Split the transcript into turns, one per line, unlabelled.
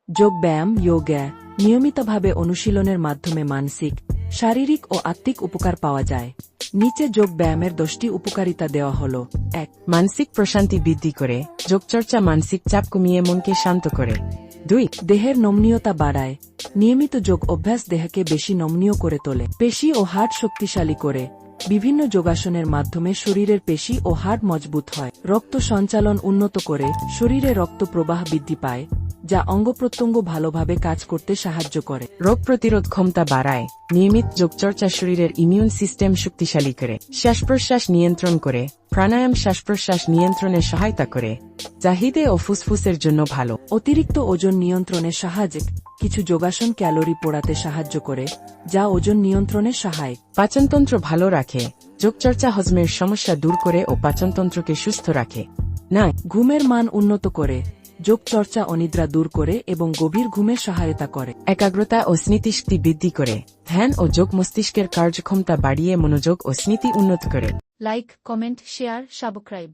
যোগব্যায়াম যোগা নিয়মিতভাবে অনুশীলনের মাধ্যমে মানসিক, শারীরিক ও আত্মিক উপকার পাওয়া যায়। নিচে যোগব্যায়ামের 10টি উপকারিতা দেওয়া হল। 1.
মানসিক প্রশান্তি বৃদ্ধি করে। যোগচর্চা মানসিক চাপ কমিয়ে মনকে শান্ত করে। 2.
দেহের নমনীয়তা বাড়ায়। নিয়মিত যোগ অভ্যাস দেহকে বেশি নমনীয় করে তোলে। পেশি ও হাড় শক্তিশালী করে। বিভিন্ন যোগাসনের মাধ্যমে শরীরের পেশি ও হাড় মজবুত হয়। রক্ত সঞ্চালন উন্নত করে। শরীরে রক্ত প্রবাহ বৃদ্ধি পায়, যা অঙ্গপ্রত্যঙ্গ ভালোভাবে কাজ করতে সাহায্য করে।
রোগ প্রতিরোধ ক্ষমতা বাড়ায়। নিয়মিত যোগচর্চা শরীরের ইমিউন সিস্টেম শক্তিশালী করে। শ্বাস প্রশ্বাস নিয়ন্ত্রণ করে। প্রাণায়াম শ্বাস প্রশ্বাস নিয়ন্ত্রণে সহায়তা করে, যা হৃদে ও ফুসফুসের জন্য ভালো।
অতিরিক্ত ওজন নিয়ন্ত্রণে সাহায্যে কিছু যোগাসন ক্যালোরি পোড়াতে সাহায্য করে, যা ওজন নিয়ন্ত্রণে সহায়ক।
পাচনতন্ত্র ভালো রাখে। যোগচর্চা হজমের সমস্যা দূর করে ও পাচনতন্ত্রকে সুস্থ রাখে। না,
ঘুমের মান উন্নত করে। যোগচর্চা অনিদ্রা দূর করে এবং গভীর ঘুমে সহায়তা করে।
একাগ্রতা ও স্মৃতিশক্তি বৃদ্ধি করে। ধ্যান ও যোগ মস্তিষ্কের কার্যক্ষমতা বাড়িয়ে মনোযোগ ও স্মৃতি উন্নত করে।
Like, comment, share, subscribe.